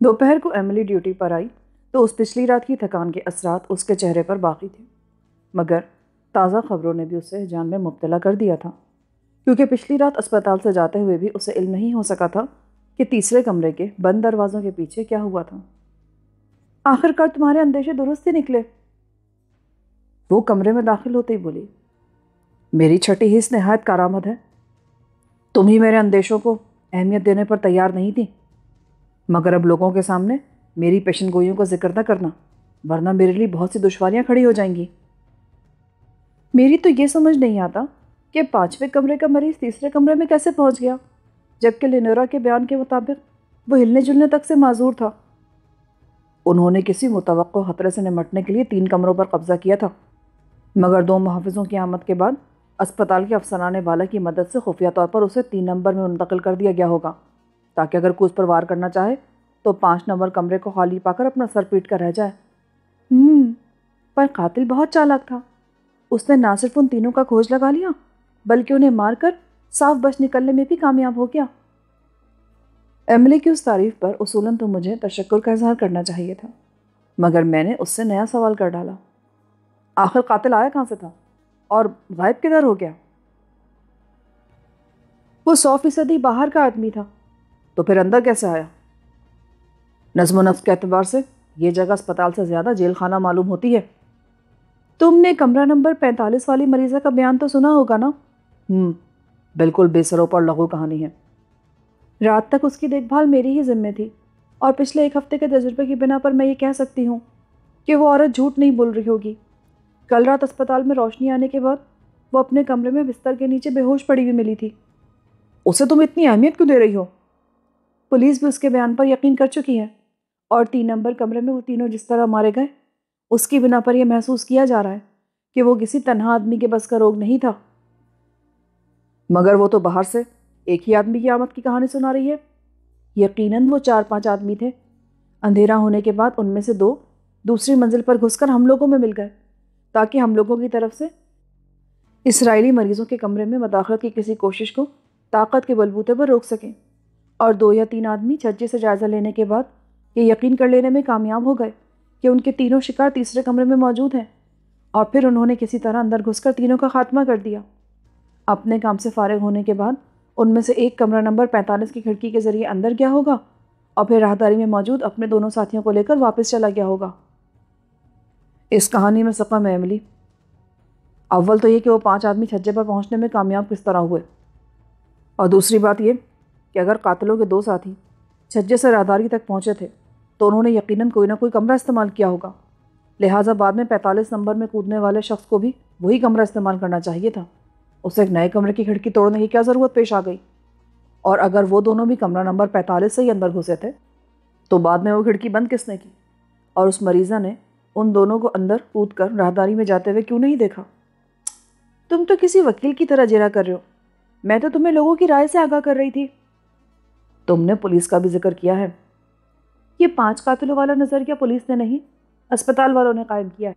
دوپہر کو Emily duty پر آئی تو اس پچھلی رات کی تھکان کے اثرات اس کے چہرے پر باقی تھے، مگر تازہ خبروں نے بھی اسے ہیجان میں مبتلا کر دیا تھا، کیونکہ پچھلی رات اسپتال سے جاتے ہوئے بھی اسے علم نہیں ہو سکا تھا کہ تیسرے کمرے کے بند دروازوں کے پیچھے کیا ہوا تھا۔ آخر کار تمہارے اندیشے درست ہی نکلے، وہ کمرے میں داخل ہوتے ہی بولی۔ میری چھٹی حص نہایت کارآمد ہے، تم ہی میرے اندیشوں کو اہمیت دینے پر تیار نہیں تھی، مگر اب لوگوں کے سامنے میری پیشن گوئیوں کا ذکر نہ کرنا، ورنہ میرے لیے بہت سی دشواریاں کھڑی ہو جائیں گی۔ میری تو یہ سمجھ نہیں آتا کہ 5ویں کمرے کا مریض تیسرے کمرے میں کیسے پہنچ گیا، جبکہ لینورا کے بیان کے مطابق وہ ہلنے جلنے تک سے معذور تھا۔ انہوں نے کسی متوقع خطرے سے نمٹنے کے لیے 3 کمروں پر قبضہ کیا تھا، مگر 2 محافظوں کی آمد کے بعد اسپتال کے افسران والا کی مدد سے خفیہ طور پر اسے 3 نمبر میں منتقل کر دیا گیا ہوگا، تاکہ اگر کوئی اس پر وار کرنا چاہے تو 5 نمبر کمرے کو خالی پا کر اپنا سر پیٹ کر رہ جائے۔ پر قاتل بہت چالاک تھا، اس نے نہ صرف ان تینوں کا کھوج لگا لیا بلکہ انہیں مار کر صاف بچ نکلنے میں بھی کامیاب ہو گیا۔ ایملی کی اس تعریف پر اصولاً تو مجھے تشکر کا اظہار کرنا چاہیے تھا، مگر میں نے اس سے نیا سوال کر ڈالا۔ آخر قاتل آیا کہاں سے تھا اور غائب کدھر ہو گیا؟ وہ 100% باہر کا آدمی تھا، تو پھر اندر کیسے آیا؟ نظم و نسق کے اعتبار سے یہ جگہ اسپتال سے زیادہ جیل خانہ معلوم ہوتی ہے۔ تم نے کمرہ نمبر 45 والی مریضہ کا بیان تو سنا ہوگا نا؟ بالکل بے سرو پر لغو کہانی ہے۔ رات تک اس کی دیکھ بھال میری ہی ذمہ تھی، اور پچھلے 1 ہفتے کے تجربے کی بنا پر میں یہ کہہ سکتی ہوں کہ وہ عورت جھوٹ نہیں بول رہی ہوگی۔ کل رات اسپتال میں روشنی آنے کے بعد وہ اپنے کمرے میں بستر کے نیچے بے ہوش پڑی ہوئی ملی تھی۔ اسے تم اتنی اہمیت کیوں دے رہی ہو؟ پولیس بھی اس کے بیان پر یقین کر چکی ہے، اور 3 نمبر کمرے میں وہ تینوں جس طرح مارے گئے اس کی بنا پر یہ محسوس کیا جا رہا ہے کہ وہ کسی تنہا آدمی کے بس کا روگ نہیں تھا۔ مگر وہ تو باہر سے ایک ہی آدمی کی آمد کی کہانی سنا رہی ہے۔ یقیناً وہ 4-5 آدمی تھے۔ اندھیرا ہونے کے بعد ان میں سے 2 دوسری منزل پر گھس کر ہم لوگوں میں مل گئے، تاکہ ہم لوگوں کی طرف سے اسرائیلی مریضوں کے کمرے میں مداخلت کی کسی کوشش کو طاقت کے بلبوتے پر روک سکیں، اور 2 یا 3 آدمی چھجے سے جائزہ لینے کے بعد یہ یقین کر لینے میں کامیاب ہو گئے کہ ان کے تینوں شکار تیسرے کمرے میں موجود ہیں، اور پھر انہوں نے کسی طرح اندر گھس کر تینوں کا خاتمہ کر دیا۔ اپنے کام سے فارغ ہونے کے بعد ان میں سے ایک کمرہ نمبر 45 کی کھڑکی کے ذریعے اندر گیا ہوگا، اور پھر راہداری میں موجود اپنے دونوں ساتھیوں کو لے کر واپس چلا گیا ہوگا۔ اس کہانی میں سقم ہے ایملی۔ اول تو یہ کہ وہ 5 آدمی چھجے پر پہنچنے میں کامیاب کس طرح ہوئے، اور دوسری بات یہ کہ اگر قاتلوں کے 2 ساتھی چھجے سے راہداری تک پہنچے تھے تو انہوں نے یقیناً کوئی نہ کوئی کمرہ استعمال کیا ہوگا، لہٰذا بعد میں 45 نمبر میں کودنے والے شخص کو بھی وہی کمرہ استعمال کرنا چاہیے تھا۔ اسے ایک نئے کمرے کی کھڑکی توڑنے کی کیا ضرورت پیش آ گئی؟ اور اگر وہ دونوں بھی کمرہ نمبر 45 سے ہی اندر گھسے تھے تو بعد میں وہ کھڑکی بند کس نے کی، اور اس مریضہ نے ان دونوں کو اندر کود کر راہداری میں جاتے ہوئے کیوں نہیں دیکھا؟ تم تو کسی وکیل کی طرح جرا کر رہے ہو، میں تو تمہیں لوگوں کی رائے سے آگاہ کر رہی تھی۔ تم نے پولیس کا بھی ذکر کیا ہے۔ یہ 5 قاتلوں والا نظریہ پولیس نے نہیں، اسپتال والوں نے قائم کیا ہے۔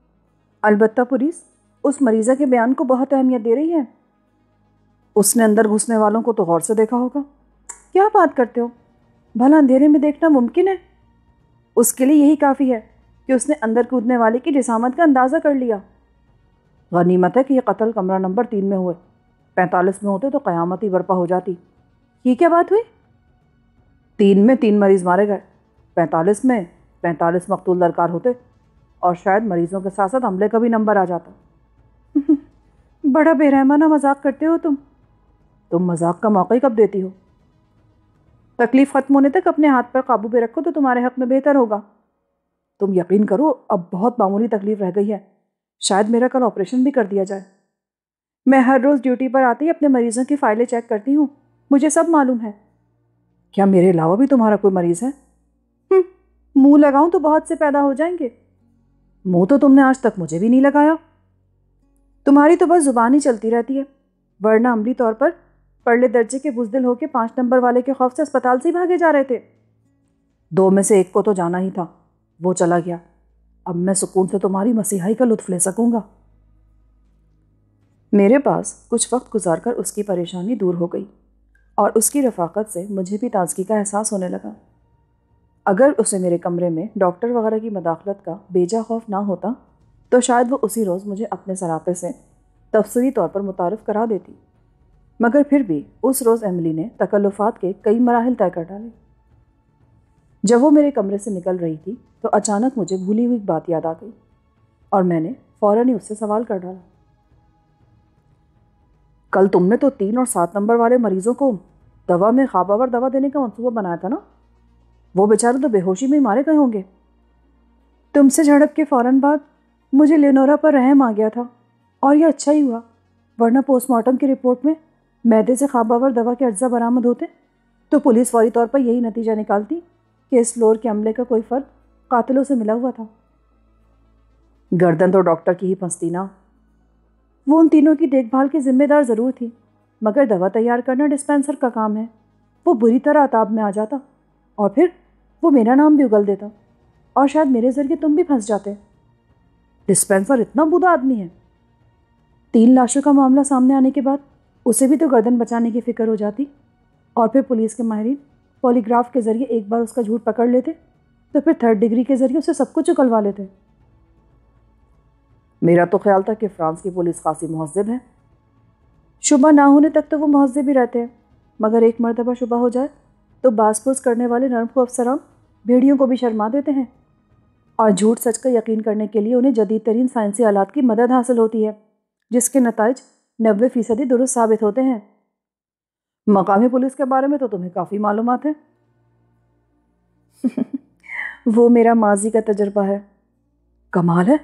البتہ پولیس اس مریضہ کے بیان کو بہت اہمیت دے رہی ہے۔ اس نے اندر گھسنے والوں کو تو غور سے دیکھا ہوگا۔ کیا بات کرتے ہو؟ بھلا اندھیرے میں دیکھنا ممکن ہے؟ اس کے لیے یہی کافی ہے کہ اس نے اندر کودنے والے کی جسامت کا اندازہ کر لیا۔ غنیمت ہے کہ یہ قتل کمرہ نمبر 3 میں ہوئے، 45 میں ہوتے تو قیامت ہی برپا ہو جاتی۔ یہ کیا بات ہوئی؟ 3 میں 3 مریض مارے گئے، 45 میں 45 مقتول درکار ہوتے، اور شاید مریضوں کے ساتھ ساتھ عملے کا بھی نمبر آ جاتا۔ بڑا بے رحمانہ مذاق کرتے ہو تم مذاق کا موقع ہی کب دیتی ہو؟ تکلیف ختم ہونے تک اپنے ہاتھ پر قابو پہ رکھو تو تمہارے حق میں بہتر ہوگا۔ تم یقین کرو اب بہت معمولی تکلیف رہ گئی ہے، شاید میرا کل آپریشن بھی کر دیا جائے۔ میں ہر روز ڈیوٹی پر آتے ہی اپنے مریضوں کی فائلیں چیک کرتی ہوں، مجھے سب معلوم ہے۔ کیا میرے علاوہ بھی تمہارا کوئی مریض ہے؟ منہ لگاؤں تو بہت سے پیدا ہو جائیں گے۔ منہ تو تم نے آج تک مجھے بھی نہیں لگایا۔ تمہاری تو بس زبان ہی چلتی رہتی ہے، ورنہ عملی طور پر پرلے درجے کے بزدل ہو کے 5 نمبر والے کے خوف سے اسپتال سے ہی بھاگے جا رہے تھے۔ 2 میں سے 1 کو تو جانا ہی تھا، وہ چلا گیا، اب میں سکون سے تمہاری مسیحائی کا لطف لے سکوں گا۔ میرے پاس کچھ وقت گزار کر اس کی پریشانی دور ہو گئی، اور اس کی رفاقت سے مجھے بھی تازگی کا احساس ہونے لگا۔ اگر اسے میرے کمرے میں ڈاکٹر وغیرہ کی مداخلت کا بیجا خوف نہ ہوتا تو شاید وہ اسی روز مجھے اپنے سراپے سے تفصیلی طور پر متعارف کرا دیتی، مگر پھر بھی اس روز ایملی نے تکلفات کے کئی مراحل طے کر ڈالے۔ جب وہ میرے کمرے سے نکل رہی تھی تو اچانک مجھے بھولی ہوئی بات یاد آ گئی اور میں نے فوراً ہی اس سے سوال کر ڈالا، کل تم نے تو 3 اور 7 نمبر والے مریضوں کو دوا میں خواب آور دوا دینے کا منصوبہ بنایا تھا نا؟ وہ بیچارے تو بے ہوشی میں ہی مارے گئے ہوں گے۔ تم سے جھڑپ کے فوراً بعد مجھے لینورا پر رحم آ گیا تھا، اور یہ اچھا ہی ہوا، ورنہ پوسٹ مارٹم کی رپورٹ میں معدے سے خواب آور دوا کے اجزاء برآمد ہوتے تو پولیس فوری طور پر یہی نتیجہ نکالتی کہ اس فلور کے عملے کا کوئی فرد قاتلوں سے ملا ہوا تھا۔ گردن تو ڈاکٹر کی ہی پھنستی نا، وہ ان تینوں کی دیکھ بھال کی ذمہ دار ضرور تھی، مگر دوا تیار کرنا ڈسپینسر کا کام ہے۔ وہ بری طرح عطاب میں آ جاتا اور پھر وہ میرا نام بھی اگل دیتا اور شاید میرے ذریعے تم بھی پھنس جاتے۔ ڈسپینسر اتنا بودا آدمی ہے؟ 3 لاشوں کا معاملہ سامنے آنے کے بعد اسے بھی تو گردن بچانے کی فکر ہو جاتی، اور پھر پولیس کے ماہرین پولی گراف کے ذریعے ایک بار اس کا جھوٹ پکڑ لیتے تو پھر 3rd ڈگری کے ذریعے اسے سب کچھ اکلوا لیتے۔ میرا تو خیال تھا کہ فرانس کی پولیس خاصی مہذب ہے۔ شبہ نہ ہونے تک تو وہ مہذب ہی رہتے ہیں، مگر ایک مرتبہ شبہ ہو جائے تو باز پرس کرنے والے نرم خو افسران بھیڑیوں کو بھی شرما دیتے ہیں، اور جھوٹ سچ کا یقین کرنے کے لیے انہیں جدید ترین سائنسی آلات کی مدد حاصل ہوتی ہے، جس کے نتائج 90% درست ثابت ہوتے ہیں۔ مقامی پولیس کے بارے میں تو تمہیں کافی معلومات ہے۔ وہ میرا ماضی کا تجربہ ہے۔ کمال ہے،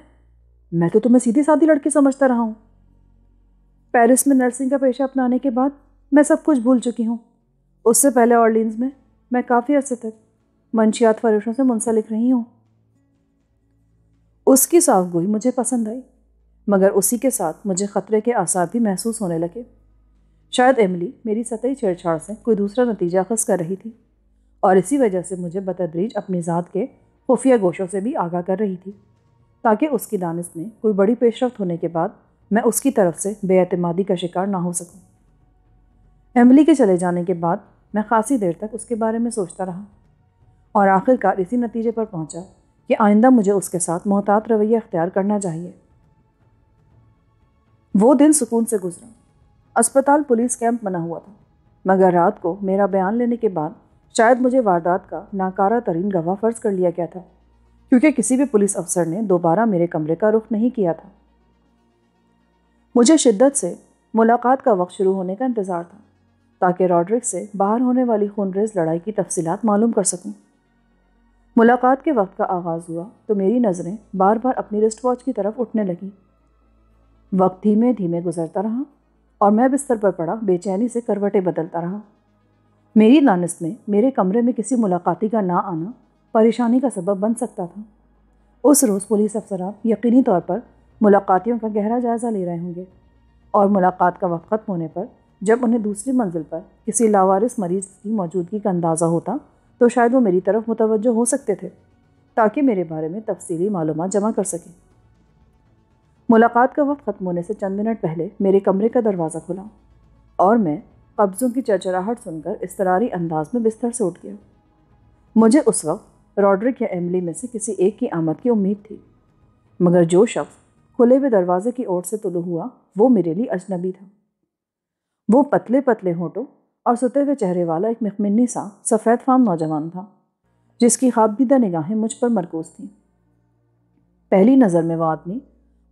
میں تو تمہیں سیدھی سادھی لڑکی سمجھتا رہا ہوں۔ پیرس میں نرسنگ کا پیشہ اپنانے کے بعد میں سب کچھ بھول چکی ہوں۔ اس سے پہلے اورلینز میں کافی عرصے تک منشیات فروشوں سے منسلک رہی ہوں۔ اس کی صاف گوئی مجھے پسند آئی، مگر اسی کے ساتھ مجھے خطرے کے آثار بھی محسوس ہونے لگے۔ شاید ایملی میری سطحی چھیڑ چھاڑ سے کوئی دوسرا نتیجہ اخذ کر رہی تھی، اور اسی وجہ سے مجھے بتدریج اپنی ذات کے خفیہ گوشوں سے بھی آگاہ کر رہی تھی، تاکہ اس کی دانست میں کوئی بڑی پیش رفت ہونے کے بعد میں اس کی طرف سے بے اعتمادی کا شکار نہ ہو سکوں۔ ایملی کے چلے جانے کے بعد میں خاصی دیر تک اس کے بارے میں سوچتا رہا، اور آخر کار اسی نتیجے پر پہنچا کہ آئندہ مجھے اس کے ساتھ محتاط رویہ اختیار کرنا چاہیے۔ وہ دن سکون سے گزرا۔ اسپتال پولیس کیمپ بنا ہوا تھا، مگر رات کو میرا بیان لینے کے بعد شاید مجھے واردات کا ناکارہ ترین گواہ فرض کر لیا گیا تھا، کیونکہ کسی بھی پولیس افسر نے دوبارہ میرے کمرے کا رخ نہیں کیا تھا۔ مجھے شدت سے ملاقات کا وقت شروع ہونے کا انتظار تھا، تاکہ راڈرک سے باہر ہونے والی خونریز لڑائی کی تفصیلات معلوم کر سکوں۔ ملاقات کے وقت کا آغاز ہوا تو میری نظریں بار بار اپنی رسٹ واچ کی طرف اٹھنے لگیں۔ وقت دھیمے دھیمے گزرتا رہا اور میں بستر پر پڑا بے چینی سے کروٹیں بدلتا رہا۔ میری دانست میں میرے کمرے میں کسی ملاقاتی کا نہ آنا پریشانی کا سبب بن سکتا تھا۔ اس روز پولیس افسران یقینی طور پر ملاقاتیوں کا گہرا جائزہ لے رہے ہوں گے، اور ملاقات کا وقت ختم ہونے پر جب انہیں دوسری منزل پر کسی لاوارث مریض کی موجودگی کا اندازہ ہوتا تو شاید وہ میری طرف متوجہ ہو سکتے تھے، تاکہ میرے بارے میں تفصیلی معلومات جمع کر سکیں۔ ملاقات کا وقت ختم ہونے سے چند منٹ پہلے میرے کمرے کا دروازہ کھلا، اور میں قبضوں کی چرچراہٹ سن کر اضطراری انداز میں بستر سے اٹھ گیا۔ مجھے اس وقت راڈرک یا ایملی میں سے کسی ایک کی آمد کی امید تھی، مگر جو شخص کھلے ہوئے دروازے کی اوٹ سے طلوع ہوا وہ میرے لیے اجنبی تھا۔ وہ پتلے پتلے ہونٹوں اور ستے ہوئے چہرے والا ایک مخمنی سا سفید فام نوجوان تھا، جس کی خوابدیدہ نگاہیں مجھ پر مرکوز تھیں۔ پہلی نظر میں وہ آدمی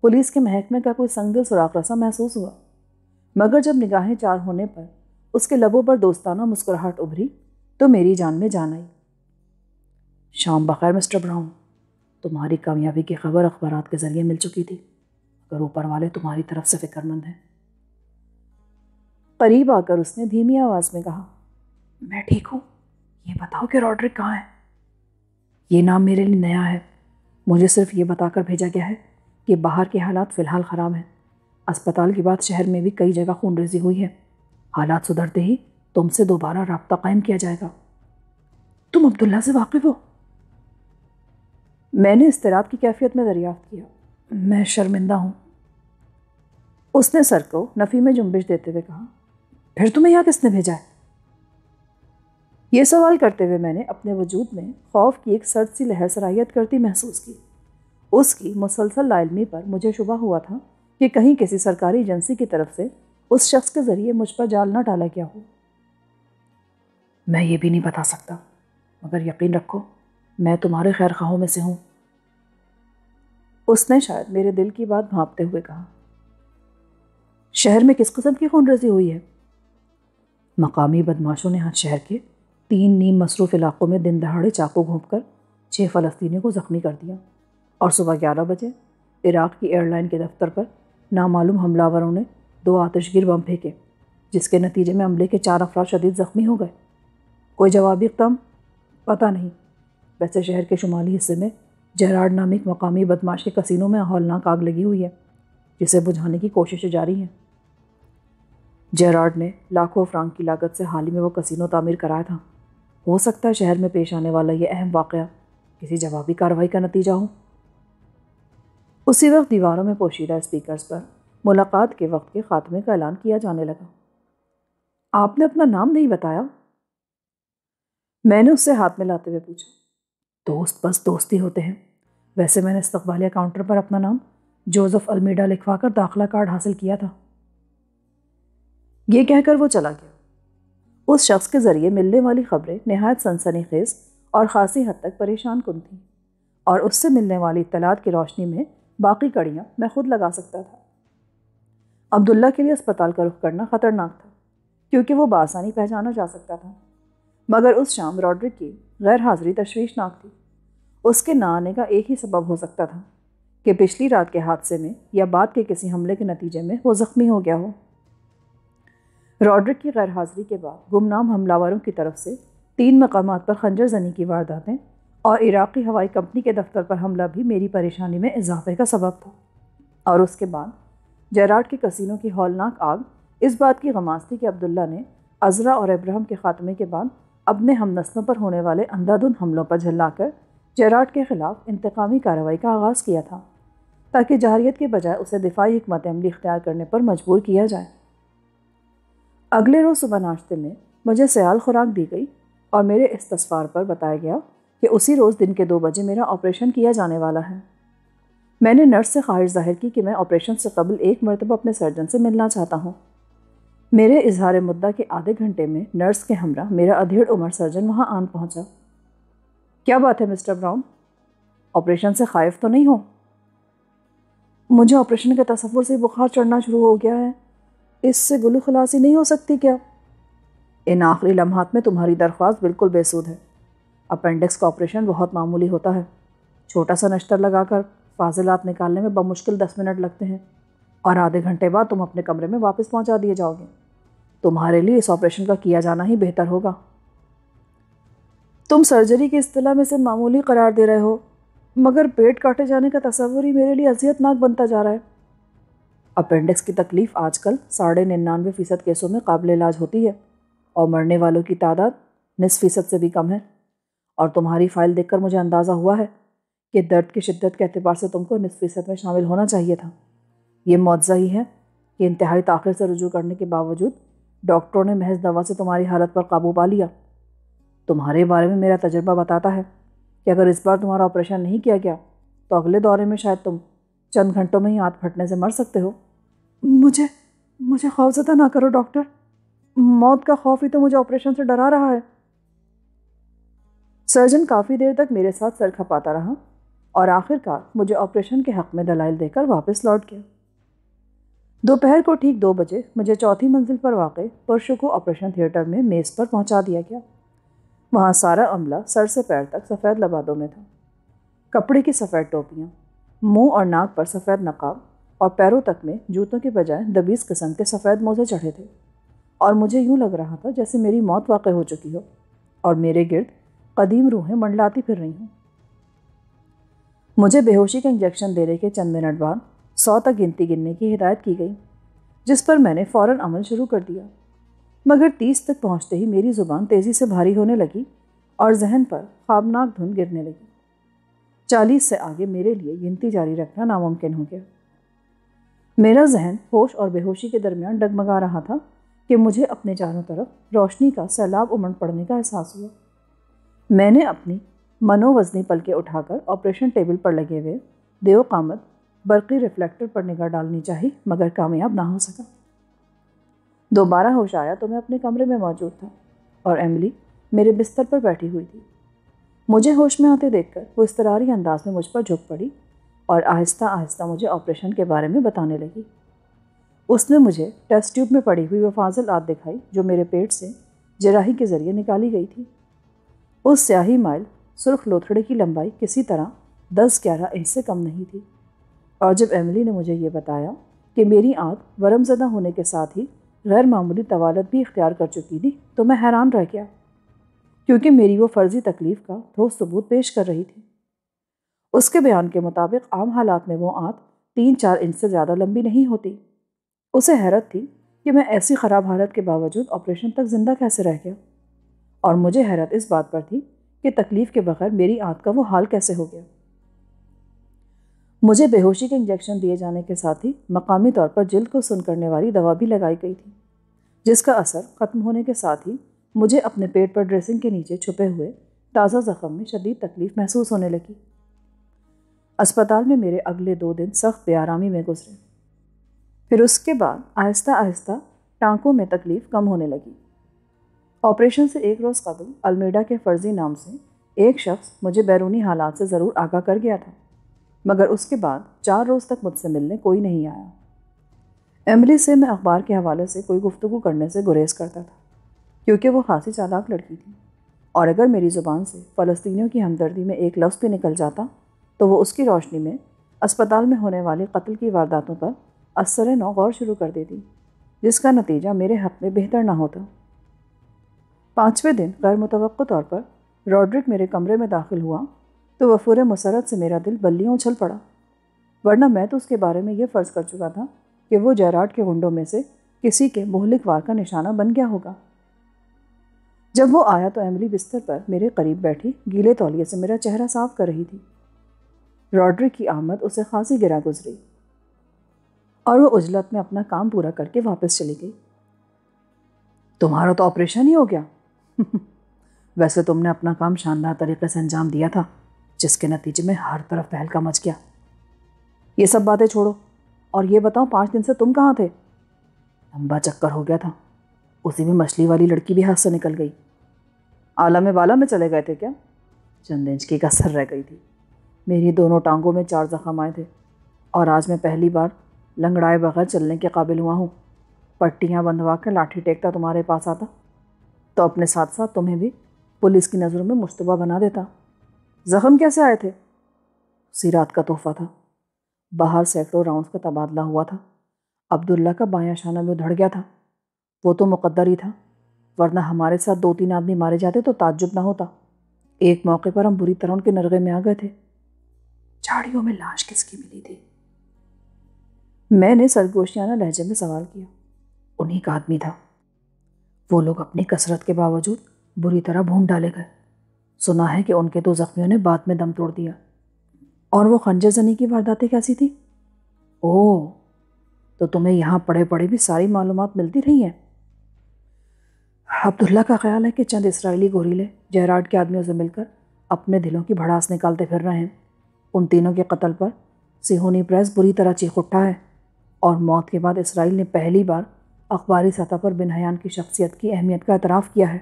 پولیس کے محکمے کا کوئی سنگ دل سراغ رسا محسوس ہوا، مگر جب نگاہیں چار ہونے پر اس کے لبوں پر دوستانہ مسکراہٹ ابھری تو میری جان میں جان آئی۔ شام بخیر مسٹر براؤن، تمہاری کامیابی کی خبر اخبارات کے ذریعے مل چکی تھی، اگر اوپر والے تمہاری طرف سے فکر مند ہیں۔ قریب آ کر اس نے دھیمی آواز میں کہا، میں ٹھیک ہوں، یہ بتاؤ کہ راڈرک کہاں ہے؟ یہ نام میرے لیے نیا ہے، مجھے صرف یہ بتا کر بھیجا گیا ہے کہ باہر کے حالات فی الحال خراب ہیں۔ اسپتال کے بعد شہر میں بھی کئی جگہ خون ریزی ہوئی ہے، حالات سدھرتے ہی تم سے دوبارہ رابطہ قائم کیا جائے گا۔ تم عبداللہ سے واقف ہو؟ میں نے اضطراب کی کیفیت میں دریافت کیا۔ میں شرمندہ ہوں۔ اس نے سر کو نفی میں جنبش دیتے ہوئے کہا، پھر تمہیں یہاں کس نے بھیجا ہے؟ یہ سوال کرتے ہوئے میں نے اپنے وجود میں خوف کی ایک سرد سی لہر سرایت کرتی محسوس کی۔ اس کی مسلسل لا علمی پر مجھے شبہ ہوا تھا کہ کہیں کسی سرکاری ایجنسی کی طرف سے اس شخص کے ذریعے مجھ پر جال نہ ڈالا گیا ہو۔ میں یہ بھی نہیں بتا سکتا، مگر یقین رکھو میں تمہارے خیر خواہوں میں سے ہوں۔ اس نے شاید میرے دل کی بات بھانپتے ہوئے کہا۔ شہر میں کس قسم کی خون ریزی ہوئی ہے؟ مقامی بدماشوں نے آج شہر کے 3 نیم مصروف علاقوں میں دن دہاڑے چاقو گھونپ کر 6 فلسطینیوں کو زخمی کر دیا، اور صبح 11 بجے عراق کی ایئر لائن کے دفتر پر نامعلوم حملہ آوروں نے 2 آتش گیر بم پھینکے، جس کے نتیجے میں عملے کے 4 افراد شدید زخمی ہو گئے۔ کوئی جوابی اقدام؟ پتہ نہیں۔ ویسے شہر کے شمالی حصے میں جیراڈ نامی ایک مقامی بدماش کے کسینوں میں ہولناک آگ لگی ہوئی ہے، جسے بجھانے کی کوششیں جاری ہیں۔ جیراڈ نے لاکھوں فرانک کی لاگت سے حال ہی میں وہ کسینو تعمیر کرایا تھا۔ ہو سکتا ہے شہر میں پیش آنے والا یہ اہم واقعہ کسی جوابی کارروائی کا نتیجہ ہو۔ اسی وقت دیواروں میں پوشیدہ اسپیکرز پر ملاقات کے وقت کے خاتمے کا اعلان کیا جانے لگا۔ آپ نے اپنا نام نہیں بتایا؟ میں نے اس سے ہاتھ میں لاتے ہوئے پوچھا۔ دوست بس دوست ہی ہوتے ہیں۔ ویسے میں نے استقبالیہ کاؤنٹر پر اپنا نام جوزف المیڈا لکھوا کر داخلہ کارڈ حاصل کیا تھا۔ یہ کہہ کر وہ چلا گیا۔ اس شخص کے ذریعے ملنے والی خبریں نہایت سنسنی خیز اور خاصی حد تک پریشان کن تھیں، اور اس سے ملنے والی اطلاعات کی روشنی میں باقی کڑیاں میں خود لگا سکتا تھا۔ عبداللہ کے لیے اسپتال کا رخ کرنا خطرناک تھا، کیونکہ وہ بآسانی پہچانا جا سکتا تھا، مگر اس شام راڈرک کی غیر حاضری تشویشناک تھی۔ اس کے نہ آنے کا ایک ہی سبب ہو سکتا تھا کہ پچھلی رات کے حادثے میں یا بعد کے کسی حملے کے نتیجے میں وہ زخمی ہو گیا ہو۔ راڈرک کی غیر حاضری کے بعد گمنام حملہ آوروں کی طرف سے 3 مقامات پر خنجر زنی کی وارداتیں اور عراقی ہوائی کمپنی کے دفتر پر حملہ بھی میری پریشانی میں اضافے کا سبب تھا، اور اس کے بعد جیراڈ کے کسینوں کی ہولناک آگ اس بات کی غماز تھی کہ عبداللہ نے عزرا اور ابراہم کے خاتمے کے بعد اپنے ہم نسلوں پر ہونے والے اندھادھند حملوں پر جھلا کر جیراڈ کے خلاف انتقامی کارروائی کا آغاز کیا تھا، تاکہ جارحیت کے بجائے اسے دفاعی حکمت عملی اختیار کرنے پر مجبور کیا جائے۔ اگلے روز صبح ناشتے میں مجھے سیال خوراک دی گئی اور میرے استفسار پر بتایا گیا کہ اسی روز دن کے 2 بجے میرا آپریشن کیا جانے والا ہے۔ میں نے نرس سے خواہش ظاہر کی کہ میں آپریشن سے قبل 1 مرتبہ اپنے سرجن سے ملنا چاہتا ہوں۔ میرے اظہار مدعا کے آدھے گھنٹے میں نرس کے ہمراہ میرا ادھیڑ عمر سرجن وہاں آن پہنچا۔ کیا بات ہے مسٹر براؤن؟ آپریشن سے خائف تو نہیں ہو؟ مجھے آپریشن کے تصور سے بخار چڑھنا شروع ہو گیا ہے۔ اس سے گلو خلاصی نہیں ہو سکتی کیا؟ ان آخری لمحات میں تمہاری درخواست بالکل بے سود ہے۔ اپینڈکس کا آپریشن بہت معمولی ہوتا ہے۔ چھوٹا سا نشتر لگا کر فاضلات نکالنے میں بمشکل 10 منٹ لگتے ہیں، اور آدھے گھنٹے بعد تم اپنے کمرے میں واپس پہنچا دیے جاؤ گے۔ تمہارے لیے اس آپریشن کا کیا جانا ہی بہتر ہوگا۔ تم سرجری کی اصطلاح میں سے معمولی قرار دے رہے ہو، مگر پیٹ کاٹے جانے کا تصور ہی میرے لیے اذیت ناک بنتا جا رہا ہے۔ اپینڈکس کی تکلیف آج کل 99.99% کیسوں میں قابل علاج ہوتی ہے، اور مرنے والوں کی تعداد 0.5% سے بھی کم ہے۔ اور تمہاری فائل دیکھ کر مجھے اندازہ ہوا ہے کہ درد کی شدت کے اعتبار سے تم کو 0.5% میں شامل ہونا چاہیے تھا۔ یہ معجزہ ہی ہے کہ انتہائی تاخیر سے رجوع کرنے کے باوجود ڈاکٹروں نے محض دوا سے تمہاری حالت پر قابو پا لیا۔ تمہارے بارے میں میرا تجربہ بتاتا ہے کہ اگر اس بار تمہارا آپریشن نہیں کیا گیا تو اگلے دورے میں شاید تم چند گھنٹوں میں ہی آنت پھٹنے سے مر سکتے ہو۔ مجھے خوفزدہ نہ کرو ڈاکٹر، موت کا خوف ہی تو مجھے آپریشن سے ڈرا رہا ہے۔ سرجن کافی دیر تک میرے ساتھ سر کھپاتا رہا، اور آخر کار مجھے آپریشن کے حق میں دلائل دے کر واپس لوٹ گیا۔ دوپہر کو ٹھیک 2 بجے مجھے 4تھی منزل پر واقع پرشکو آپریشن تھیٹر میں میز پر پہنچا دیا گیا۔ وہاں سارا عملہ سر سے پیر تک سفید لبادوں میں تھا۔ کپڑے کی سفید ٹوپیاں، منہ اور ناک پر سفید نقاب، اور پیروں تک میں جوتوں کے بجائے 22 قسم کے سفید موزے چڑھے تھے، اور مجھے یوں لگ رہا تھا جیسے میری موت واقع ہو چکی ہو اور میرے گرد قدیم روحیں منڈلاتی پھر رہی ہوں۔ مجھے بے ہوشی کا انجیکشن دینے کے چند منٹ بعد 100 تک گنتی گننے کی ہدایت کی گئی، جس پر میں نے فوراً عمل شروع کر دیا، مگر 30 تک پہنچتے ہی میری زبان تیزی سے بھاری ہونے لگی اور ذہن پر خوابناک دھند گرنے لگی۔ 40 سے آگے میرے لیے گنتی جاری رکھنا ناممکن ہو گیا۔ میرا ذہن ہوش اور بے ہوشی کے درمیان ڈگمگا رہا تھا کہ مجھے اپنے چاروں طرف روشنی کا سیلاب امڑ پڑنے کا احساس ہوا۔ میں نے اپنی منووزنی پلکیں اٹھا کر آپریشن ٹیبل پر لگے ہوئے دیو قامت برقی ریفلیکٹر پر نگاہ ڈالنی چاہی، مگر کامیاب نہ ہو سکا۔ دوبارہ ہوش آیا تو میں اپنے کمرے میں موجود تھا اور ایملی میرے بستر پر بیٹھی ہوئی تھی۔ مجھے ہوش میں آتے دیکھ کر وہ اضطراری انداز میں مجھ پر جھک پڑی اور آہستہ آہستہ مجھے آپریشن کے بارے میں بتانے لگی۔ اس نے مجھے ٹیسٹ ٹیوب میں پڑی ہوئی وہ فاضل آت دکھائی جو میرے پیٹ سے جراحی کے ذریعے نکالی گئی تھی۔ اس سیاہی مائل سرخ لوتھڑے کی لمبائی کسی طرح 10-11 انچ سے کم نہیں تھی، اور جب ایملی نے مجھے یہ بتایا کہ میری آنت ورم زدہ ہونے کے ساتھ ہی غیر معمولی طوالت بھی اختیار کر چکی تھی تو میں حیران رہ گیا، کیونکہ میری وہ فرضی تکلیف کا ٹھوس ثبوت پیش کر رہی تھی۔ اس کے بیان کے مطابق عام حالات میں وہ آنت 3-4 انچ سے زیادہ لمبی نہیں ہوتی۔ اسے حیرت تھی کہ میں ایسی خراب حالت کے باوجود آپریشن تک زندہ کیسے رہ گیا، اور مجھے حیرت اس بات پر تھی کہ تکلیف کے بغیر میری آنت کا وہ حال کیسے ہو گیا۔ مجھے بے ہوشی کے انجیکشن دیے جانے کے ساتھ ہی مقامی طور پر جلد کو سن کرنے والی دوا بھی لگائی گئی تھی، جس کا اثر ختم ہونے کے ساتھ ہی مجھے اپنے پیٹ پر ڈریسنگ کے نیچے چھپے ہوئے تازہ زخم میں شدید تکلیف محسوس ہونے لگی۔ اسپتال میں میرے اگلے 2 دن سخت بے آرامی میں گزرے۔ پھر اس کے بعد آہستہ آہستہ ٹانکوں میں تکلیف کم ہونے لگی۔ آپریشن سے 1 روز قبل المیڈا کے فرضی نام سے ایک شخص مجھے بیرونی حالات سے ضرور آگاہ کر گیا تھا، مگر اس کے بعد 4 روز تک مجھ سے ملنے کوئی نہیں آیا۔ ایملی سے میں اخبار کے حوالے سے کوئی گفتگو کرنے سے گریز کرتا تھا، کیونکہ وہ خاصی چالاک لڑکی تھی، اور اگر میری زبان سے فلسطینیوں کی ہمدردی میں ایک لفظ بھی نکل جاتا تو وہ اس کی روشنی میں اسپتال میں ہونے والی قتل کی وارداتوں پر اثر نو غور شروع کر دیتی، جس کا نتیجہ میرے حق میں بہتر نہ ہوتا۔ 5ویں دن غیر متوقع طور پر روڈرک میرے کمرے میں داخل ہوا تو وفور مسرت سے میرا دل بلیوں اچھل پڑا، ورنہ میں تو اس کے بارے میں یہ فرض کر چکا تھا کہ وہ جیراڈ کے غنڈوں میں سے کسی کے مہلک وار کا نشانہ بن گیا ہوگا۔ جب وہ آیا تو ایملی بستر پر میرے قریب بیٹھی گیلے تولیے سے میرا چہرہ صاف کر رہی تھی۔ روڈرک کی آمد اسے خاصی گرا گزری اور وہ عجلت میں اپنا کام پورا کر کے واپس چلی گئی۔ تمہارا تو آپریشن ہی ہو گیا؟ ویسے تم نے اپنا کام شاندار طریقے سے انجام دیا تھا، جس کے نتیجے میں ہر طرف تہلکہ مچ گیا۔ یہ سب باتیں چھوڑو اور یہ بتاؤ 5 دن سے تم کہاں تھے؟ لمبا چکر ہو گیا تھا، اسی میں مچھلی والی لڑکی بھی ہاتھ سے نکل گئی۔ عالم بالا میں چلے گئے تھے کیا؟ چند انچ کی کسر رہ گئی تھی۔ میری دونوں ٹانگوں میں 4 زخم آئے تھے، اور آج میں پہلی بار لنگڑائے بغیر چلنے کے قابل ہوا ہوں۔ پٹیاں بندھوا کر لاٹھی ٹیکتا تمہارے پاس آتا تو اپنے ساتھ ساتھ تمہیں بھی پولیس کی نظروں میں مشتبہ بنا دیتا۔ زخم کیسے آئے تھے؟ اسی رات کا تحفہ تھا۔ باہر سینکڑوں راؤنڈز کا تبادلہ ہوا تھا۔ عبداللہ کا بایاں شانہ میں دھڑ گیا تھا۔ وہ تو مقدر ہی تھا، ورنہ ہمارے ساتھ 2-3 آدمی مارے جاتے تو تعجب نہ ہوتا۔ ایک موقع پر ہم بری طرح ان کے نرغے میں آ گئے تھے۔ جھاڑیوں میں لاش کس کی ملی تھی؟ میں نے سرگوشیانہ لہجے میں سوال کیا۔ انہی کا آدمی تھا۔ وہ لوگ اپنی کثرت کے باوجود بری طرح بھون ڈالے گئے۔ سنا ہے کہ ان کے 2 زخمیوں نے بعد میں دم توڑ دیا۔ اور وہ خنجر زنی کی وارداتیں کیسی تھی؟ اوہ، تو تمہیں یہاں پڑے پڑے بھی ساری معلومات ملتی رہی ہیں۔ عبداللہ کا خیال ہے کہ چند اسرائیلی گوریلے جیراڈ کے آدمیوں سے مل کر اپنے دلوں کی بھڑاس نکالتے پھر رہے ہیں۔ ان تینوں کے قتل پر صہیونی پریس بری طرح چیخ اٹھا ہے، اور موت کے بعد اسرائیل نے پہلی بار اخباری سطح پر بن حیان کی شخصیت کی اہمیت کا اعتراف کیا ہے۔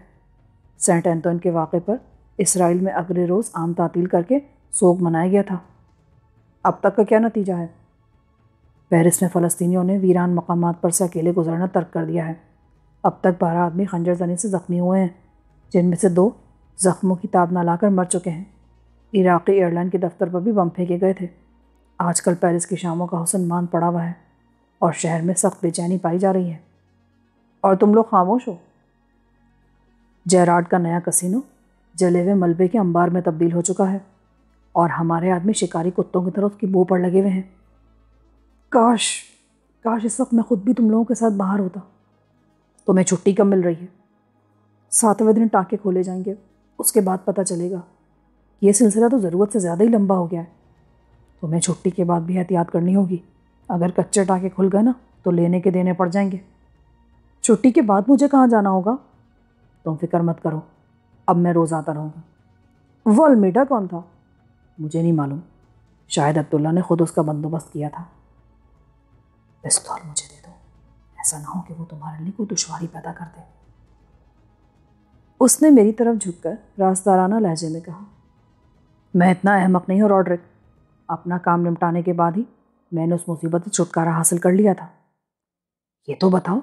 سینٹ اینٹون کے واقعے پر اسرائیل میں اگلے روز عام تعطیل کر کے سوگ منایا گیا تھا۔ اب تک کا کیا نتیجہ ہے؟ پیرس میں فلسطینیوں نے ویران مقامات پر سے اکیلے گزرنا ترک کر دیا ہے۔ اب تک 12 آدمی خنجر زنی سے زخمی ہوئے ہیں، جن میں سے 2 زخموں کی تاب نہ لا کر مر چکے ہیں۔ عراقی ایئر لائن کے دفتر پر بھی بم پھینکے گئے تھے۔ آج کل پیرس کی شاموں کا حسن مان پڑا ہوا ہے، اور شہر میں سخت بے چینی پائی جا رہی ہے، اور تم لوگ خاموش ہو۔ جیراڈ کا نیا کسینو جلے ہوئے ملبے کے انبار میں تبدیل ہو چکا ہے، اور ہمارے آدمی شکاری کتوں کی طرح اس کی بو پر لگے ہوئے ہیں۔ کاش اس وقت میں خود بھی تم لوگوں کے ساتھ باہر ہوتا۔ تمہیں چھٹی کب مل رہی ہے؟ 7ویں دن ٹانکے کھولے جائیں گے، اس کے بعد پتہ چلے گا۔ یہ سلسلہ تو ضرورت سے زیادہ ہی لمبا ہو گیا ہے۔ تمہیں چھٹی کے بعد بھی احتیاط کرنی ہوگی۔ اگر کچے ٹانکے کھل گئے نا تو لینے کے دینے پڑ جائیں گے۔ چھٹی کے بعد مجھے کہاں جانا ہوگا؟ تم فکر مت کرو، اب میں روز آتا رہوں گا۔ وہ المیڈا کون تھا؟ مجھے نہیں معلوم، شاید عبداللہ نے خود اس کا بندوبست کیا تھا۔ پستول مجھے دے دو، ایسا نہ ہو کہ وہ تمہارے لیے کوئی دشواری پیدا کر دے۔ اس نے میری طرف جھک کر رازدارانہ لہجے میں کہا۔ میں اتنا احمق نہیں ہوں روڈرک، اپنا کام نمٹانے کے بعد ہی میں نے اس مصیبت سے چھٹکارا حاصل کر لیا تھا۔ یہ تو بتاؤ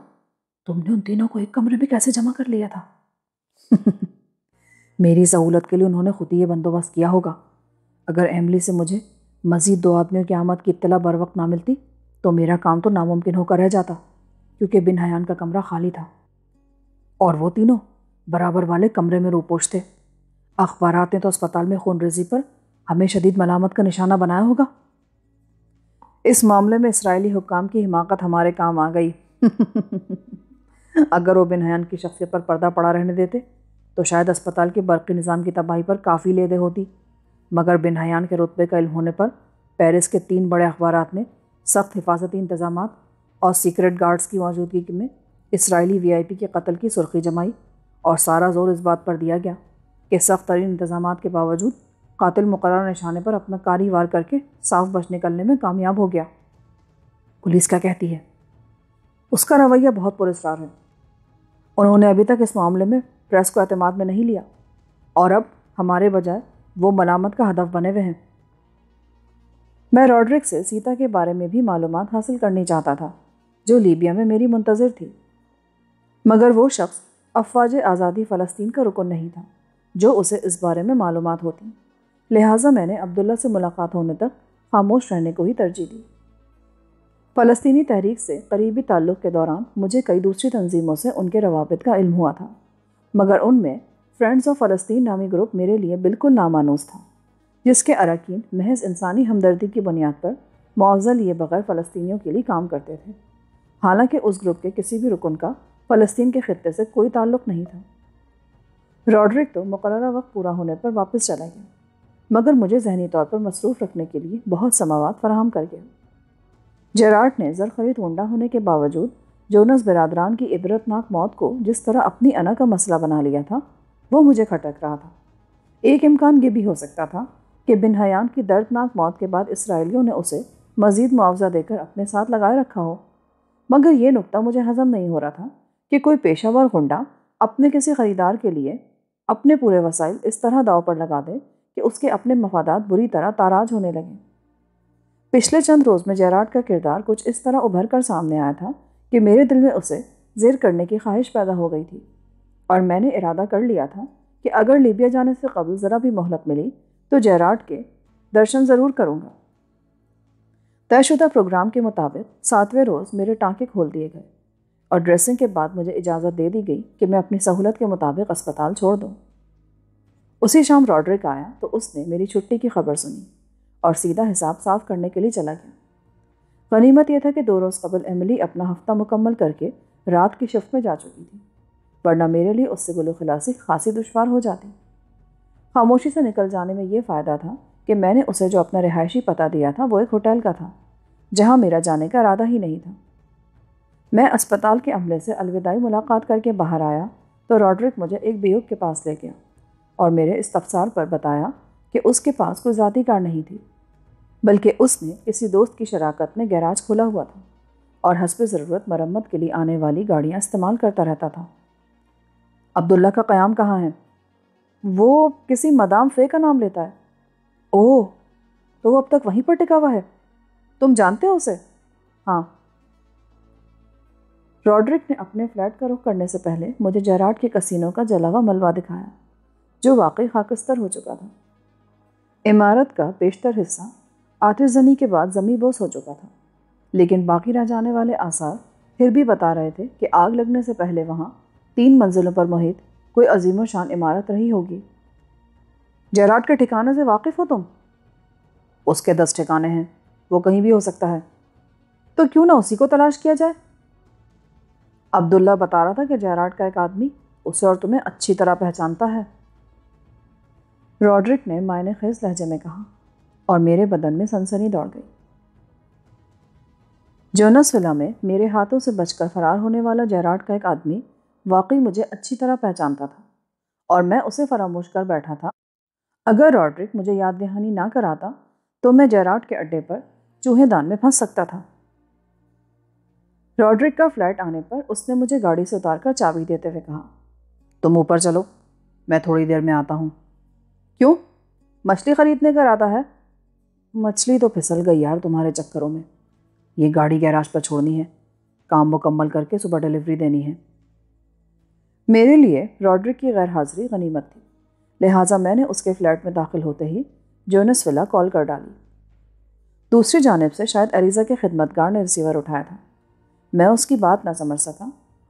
تم نے ان تینوں کو ایک کمرے میں کیسے جمع کر لیا تھا؟ میری سہولت کے لیے انہوں نے خود ہی یہ بندوبست کیا ہوگا۔ اگر ایملی سے مجھے مزید 2 آدمیوں کی آمد کی اطلاع بر وقت نہ ملتی تو میرا کام تو ناممکن ہو کر رہ جاتا، کیونکہ بن حیان کا کمرہ خالی تھا اور وہ تینوں برابر والے کمرے میں روپوش تھے۔ اخبارات نے تو اسپتال میں خون ریزی پر ہمیں شدید ملامت کا نشانہ بنایا ہوگا۔ اس معاملے میں اسرائیلی حکام کی حماقت ہمارے کام آ گئی۔ اگر وہ بن حیان کی شخصیت پر پردہ پڑا رہنے دیتے تو شاید اسپتال کے برقی نظام کی تباہی پر کافی لیدے ہوتی، مگر بن حیان کے رتبے کا علم ہونے پر پیرس کے 3 بڑے اخبارات نے سخت حفاظتی انتظامات اور سیکرٹ گارڈز کی موجودگی میں اسرائیلی VIP کے قتل کی سرخی جمائی، اور سارا زور اس بات پر دیا گیا کہ سخت ترین انتظامات کے باوجود قاتل مقررہ نشانے پر اپنا کاری وار کر کے صاف بچ نکلنے میں کامیاب ہو گیا۔ پولیس کیا کہتی ہے؟ اس کا رویہ بہت پراسرار ہے۔ انہوں نے ابھی تک اس معاملے میں پریس کو اعتماد میں نہیں لیا، اور اب ہمارے بجائے وہ ملامت کا ہدف بنے ہوئے ہیں۔ میں روڈرک سے سیتا کے بارے میں بھی معلومات حاصل کرنی چاہتا تھا، جو لیبیا میں میری منتظر تھی، مگر وہ شخص افواج آزادی فلسطین کا رکن نہیں تھا جو اسے اس بارے میں معلومات ہوتی، لہٰذا میں نے عبداللہ سے ملاقات ہونے تک خاموش رہنے کو ہی ترجیح دی۔ فلسطینی تحریک سے قریبی تعلق کے دوران مجھے کئی دوسری تنظیموں سے ان کے روابط کا علم ہوا تھا، مگر ان میں فرینڈز آف فلسطین نامی گروپ میرے لیے بالکل نامانوس تھا، جس کے اراکین محض انسانی ہمدردی کی بنیاد پر معاوضہ لیے بغیر فلسطینیوں کے لیے کام کرتے تھے، حالانکہ اس گروپ کے کسی بھی رکن کا فلسطین کے خطے سے کوئی تعلق نہیں تھا۔ روڈرک تو مقررہ وقت پورا ہونے پر واپس چلا گیا، مگر مجھے ذہنی طور پر مصروف رکھنے کے لیے بہت سے مواد فراہم کر گیا۔ جیراڈ نے زر خرید غنڈہ ہونے کے باوجود جونس برادران کی عبرتناک موت کو جس طرح اپنی انا کا مسئلہ بنا لیا تھا، وہ مجھے کھٹک رہا تھا۔ ایک امکان یہ بھی ہو سکتا تھا کہ بن حیان کی دردناک موت کے بعد اسرائیلیوں نے اسے مزید معاوضہ دے کر اپنے ساتھ لگائے رکھا ہو، مگر یہ نقطہ مجھے ہضم نہیں ہو رہا تھا کہ کوئی پیشہ ور غنڈہ اپنے کسی خریدار کے لیے اپنے پورے وسائل اس طرح داؤ پر لگا دے کہ اس کے اپنے مفادات بری طرح تاراج ہونے لگیں۔ پچھلے چند روز میں جیراڈ کا کردار کچھ اس طرح ابھر کر سامنے آیا تھا کہ میرے دل میں اسے زیر کرنے کی خواہش پیدا ہو گئی تھی، اور میں نے ارادہ کر لیا تھا کہ اگر لیبیا جانے سے قبل ذرا بھی مہلت ملی تو جیراڈ کے درشن ضرور کروں گا۔ طے شدہ پروگرام کے مطابق 7ویں روز میرے ٹانکے کھول دیے گئے اور ڈریسنگ کے بعد مجھے اجازت دے دی گئی کہ میں اپنی سہولت کے مطابق اسپتال چھوڑ دوں۔ اسی شام روڈرک آیا تو اس نے میری چھٹی کی خبر سنی اور سیدھا حساب صاف کرنے کے لیے چلا گیا۔ غنیمت یہ تھا کہ 2 روز قبل ایملی اپنا ہفتہ مکمل کر کے رات کی شفٹ میں جا چکی تھی، ورنہ میرے لیے اس سے گلو خلاصی خاصی دشوار ہو جاتی۔ خاموشی سے نکل جانے میں یہ فائدہ تھا کہ میں نے اسے جو اپنا رہائشی پتہ دیا تھا وہ ایک ہوٹل کا تھا جہاں میرا جانے کا ارادہ ہی نہیں تھا۔ میں اسپتال کے عملے سے الوداعی ملاقات کر کے باہر آیا تو روڈرک مجھے ایک بیوق کے پاس لے گیا اور میرے استفسار پر بتایا کہ اس کے پاس کوئی ذاتی کار نہیں تھی، بلکہ اس نے کسی دوست کی شراکت میں گیراج کھولا ہوا تھا اور حسب ضرورت مرمت کے لیے آنے والی گاڑیاں استعمال کرتا رہتا تھا۔ عبداللہ کا قیام کہاں ہے؟ وہ کسی مدام فے کا نام لیتا ہے۔ اوہ، تو وہ اب تک وہیں پر ٹکا ہوا ہے؟ تم جانتے ہو اسے؟ ہاں۔ روڈرک نے اپنے فلیٹ کا رخ کرنے سے پہلے مجھے جیراڈ کے کسینوں کا جلا ہوا ملبہ دکھایا، جو واقعی خاکستر ہو چکا تھا۔ عمارت کا بیشتر حصہ آتش زنی کے بعد زمیں بوس ہو چکا تھا، لیکن باقی رہ جانے والے آثار پھر بھی بتا رہے تھے کہ آگ لگنے سے پہلے وہاں 3 منزلوں پر محیط کوئی عظیم و شان عمارت رہی ہوگی۔ جیراڈ کے ٹھکانے سے واقف ہو تم؟ اس کے 10 ٹھکانے ہیں، وہ کہیں بھی ہو سکتا ہے، تو کیوں نہ اسی کو تلاش کیا جائے؟ عبداللہ بتا رہا تھا کہ جیراڈ کا ایک آدمی اسے اور تمہیں اچھی طرح پہچانتا ہے۔ روڈرک نے معنی خیز لہجے میں کہا، اور میرے بدن میں سنسنی دوڑ گئی۔ جونس ولا میں میرے ہاتھوں سے بچ کر فرار ہونے والا جیراڈ کا ایک آدمی واقعی مجھے اچھی طرح پہچانتا تھا اور میں اسے فراموش کر بیٹھا تھا۔ اگر راڈرک مجھے یاد دہانی نہ کراتا تو میں جیراڈ کے اڈے پر چوہے دان میں پھنس سکتا تھا۔ راڈرک کا فلیٹ آنے پر اس نے مجھے گاڑی سے اتار کر چابی دیتے ہوئے کہا، تم اوپر چلو، میں تھوڑی دیر میں آتا ہوں۔ کیوں؟ مچھلی خریدنے کا ارادہ ہے؟ مچھلی تو پھسل گئی یار تمہارے چکروں میں۔ یہ گاڑی گیراج پر چھوڑنی ہے، کام مکمل کر کے صبح ڈیلیوری دینی ہے۔ میرے لیے راڈرک کی غیر حاضری غنیمت تھی، لہٰذا میں نے اس کے فلیٹ میں داخل ہوتے ہی جونس ولا کال کر ڈالی۔ دوسری جانب سے شاید ایلیزا کے خدمتگار نے ریسیور اٹھایا تھا۔ میں اس کی بات نہ سمجھ سکا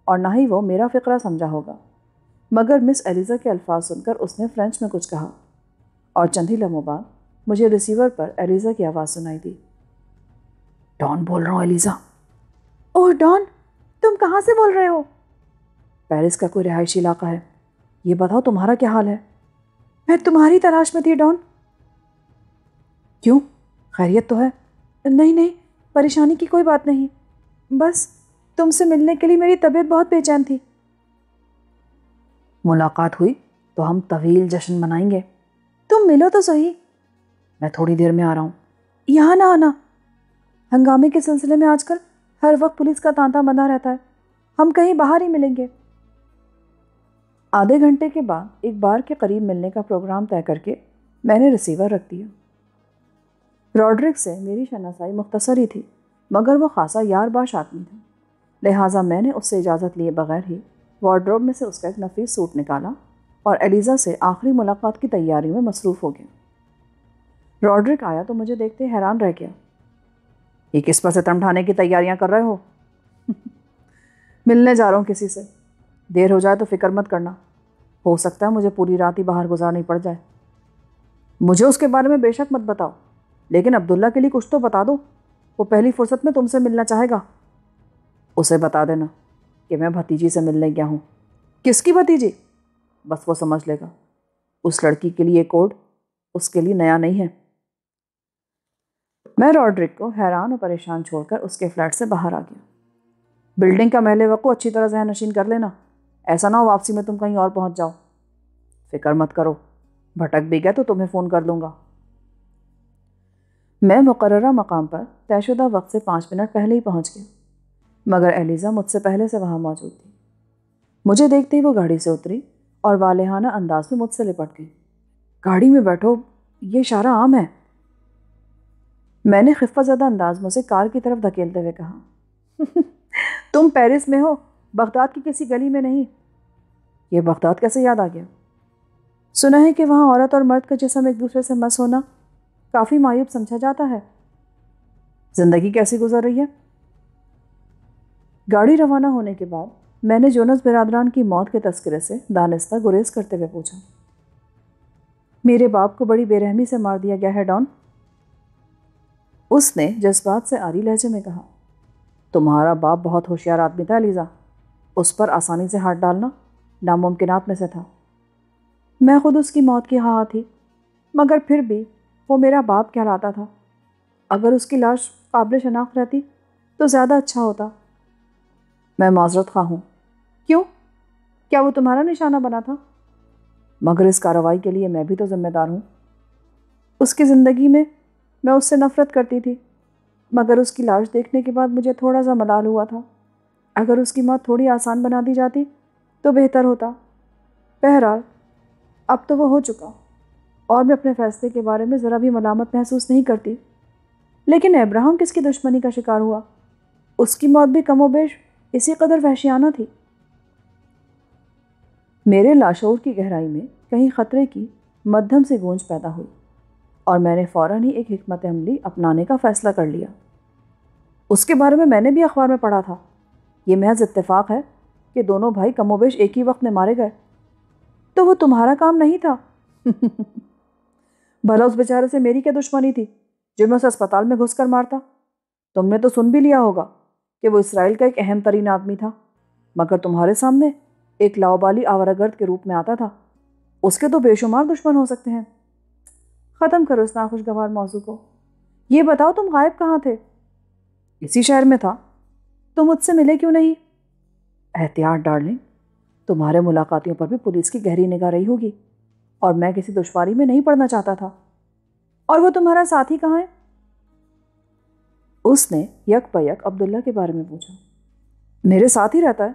اور نہ ہی وہ میرا فقرہ سمجھا ہوگا، مگر مس ایلیزا کے الفاظ سن کر اس نے فرینچ میں کچھ کہا اور چند ہی لمحوں بعد مجھے ریسیور پر ایلیزا کی آواز سنائی دی۔ ڈان بول رہا ہوں ایلیزا۔ اوہ ڈان، تم کہاں سے بول رہے ہو؟ پیرس کا کوئی رہائشی علاقہ ہے، یہ بتاؤ تمہارا کیا حال ہے؟ میں تمہاری تلاش میں تھی ڈان۔ کیوں؟ خیریت تو ہے؟ نہیں نہیں، پریشانی کی کوئی بات نہیں، بس تم سے ملنے کے لیے میری طبیعت بہت بے چین تھی۔ ملاقات ہوئی تو ہم طویل جشن منائیں گے۔ تم ملو تو صحیح۔ میں تھوڑی دیر میں آ رہا ہوں۔ یہاں نہ آنا، ہنگامے کے سلسلے میں آج کل ہر وقت پولیس کا تانتا بندھا رہتا ہے، ہم کہیں باہر ہی ملیں گے۔ آدھے گھنٹے کے بعد ایک بار کے قریب ملنے کا پروگرام طے کر کے میں نے ریسیور رکھ دیا۔ راڈرک سے میری شناسائی مختصر ہی تھی، مگر وہ خاصا یار باش آدمی تھا، لہٰذا میں نے اس سے اجازت لیے بغیر ہی وارڈروب میں سے اس کا ایک نفیس سوٹ نکالا اور ایلیزا سے آخری ملاقات کی تیاری میں مصروف ہو گیا۔ راڈرک آیا تو مجھے دیکھتے حیران رہ گیا۔ یہ کس پر ستم ڈھانے کی تیاریاں کر رہے ہو؟ ملنے جا رہا ہوں کسی سے، دیر ہو جائے تو فکر مت کرنا، ہو سکتا ہے مجھے پوری رات ہی باہر گزارنی پڑ جائے۔ مجھے اس کے بارے میں بے شک مت بتاؤ، لیکن عبداللہ کے لیے کچھ تو بتا دو، وہ پہلی فرصت میں تم سے ملنا چاہے گا۔ اسے بتا دینا کہ میں بھتیجی سے ملنے گیا ہوں۔ کس کی بھتیجی؟ بس وہ سمجھ لے گا، اس لڑکی کے لیے کوڈ اس کے لیے نیا نہیں ہے۔ میں راڈرک کو حیران اور پریشان چھوڑ کر اس کے فلیٹ سے باہر آ گیا۔ بلڈنگ کا محل وقوع اچھی طرح ذہن نشین کر لینا، ایسا نہ ہو واپسی میں تم کہیں اور پہنچ جاؤ۔ فکر مت کرو، بھٹک بھی گئے تو تمہیں فون کر دوں گا۔ میں مقررہ مقام پر طے شدہ وقت سے 5 منٹ پہلے ہی پہنچ گیا، مگر ایلیزا مجھ سے پہلے سے وہاں موجود تھی۔ مجھے دیکھتے ہی وہ گاڑی سے اتری اور والہانہ انداز میں مجھ سے لپٹ گئی۔ گاڑی میں بیٹھو، یہ اشارہ عام ہے۔ میں نے خفت زدہ انداز میں اسے کار کی طرف دھکیلتے ہوئے کہا، تم پیرس میں ہو، بغداد کی کسی گلی میں نہیں۔ یہ بغداد کیسے یاد آ گیا؟ سنا ہے کہ وہاں عورت اور مرد کا جسم ایک دوسرے سے مس ہونا کافی معیوب سمجھا جاتا ہے۔ زندگی کیسی گزر رہی ہے؟ گاڑی روانہ ہونے کے بعد میں نے جونس برادران کی موت کے تذکرے سے دانستہ گریز کرتے ہوئے پوچھا، میرے باپ کو بڑی بے رحمی سے مار دیا گیا ہے ڈان؟ اس نے جذبات سے آری لہجے میں کہا، تمہارا باپ بہت ہوشیار آدمی تھا ایلیزا، اس پر آسانی سے ہاتھ ڈالنا ناممکنات میں سے تھا۔ میں خود اس کی موت کی خواہاں تھی، مگر پھر بھی وہ میرا باپ کہلاتا تھا۔ اگر اس کی لاش قابل شناخت رہتی تو زیادہ اچھا ہوتا۔ میں معذرت خواہ ہوں۔ کیوں؟ کیا وہ تمہارا نشانہ بنا تھا؟ مگر اس کارروائی کے لیے میں بھی تو ذمہ دار ہوں۔ اس کی زندگی میں اس سے نفرت کرتی تھی، مگر اس کی لاش دیکھنے کے بعد مجھے تھوڑا سا ملال ہوا تھا۔ اگر اس کی موت تھوڑی آسان بنا دی جاتی تو بہتر ہوتا۔ بہرحال اب تو وہ ہو چکا اور میں اپنے فیصلے کے بارے میں ذرا بھی ملامت محسوس نہیں کرتی۔ لیکن ابراہم کس کی دشمنی کا شکار ہوا؟ اس کی موت بھی کم و بیش اسی قدر وحشیانہ تھی۔ میرے لاشعور کی گہرائی میں کہیں خطرے کی مدھم سی گونج پیدا ہوئی اور میں نے فوراً ہی ایک حکمت عملی اپنانے کا فیصلہ کر لیا۔ اس کے بارے میں نے بھی اخبار میں پڑھا تھا۔ یہ محض اتفاق ہے کہ دونوں بھائی کم و بیش ایک ہی وقت میں مارے گئے۔ تو وہ تمہارا کام نہیں تھا؟ بھلا اس بیچارے سے میری کیا دشمنی تھی جو میں اسے اسپتال میں گھس کر مارتا؟ تم نے تو سن بھی لیا ہوگا کہ وہ اسرائیل کا ایک اہم ترین آدمی تھا، مگر تمہارے سامنے ایک لاوبالی آورہ گرد کے روپ میں آتا تھا۔ اس کے تو بے شمار دشمن ہو سکتے ہیں۔ ختم کرو اس ناخوشگوار موضوع کو، یہ بتاؤ تم غائب کہاں تھے؟ اسی شہر میں تھا، تو مجھ سے ملے کیوں نہیں؟ احتیاط ڈارلنگ، تمہارے ملاقاتیوں پر بھی پولیس کی گہری نگاہ رہی ہوگی، اور میں کسی دشواری میں نہیں پڑنا چاہتا تھا۔ اور وہ تمہارا ساتھی کہاں ہے؟ اس نے یک بیک عبداللہ کے بارے میں پوچھا۔ میرے ساتھ ہی رہتا ہے۔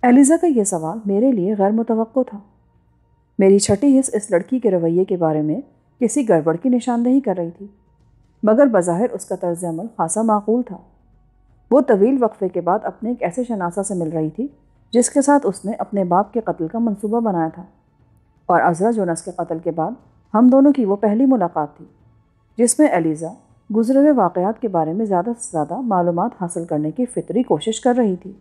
ایلیزا کا یہ سوال میرے لیے غیر متوقع تھا۔ میری چھٹی حس اس لڑکی کے رویے کے بارے میں کسی گڑبڑ کی نشاندہی کر رہی تھی، مگر بظاہر اس کا طرز عمل خاصا معقول تھا۔ وہ طویل وقفے کے بعد اپنے ایک ایسے شناسہ سے مل رہی تھی جس کے ساتھ اس نے اپنے باپ کے قتل کا منصوبہ بنایا تھا، اور عذرا جونس کے قتل کے بعد ہم دونوں کی وہ پہلی ملاقات تھی جس میں ایلیزا گزرے ہوئے واقعات کے بارے میں زیادہ سے زیادہ معلومات حاصل کرنے کی فطری کوشش کر رہی تھی۔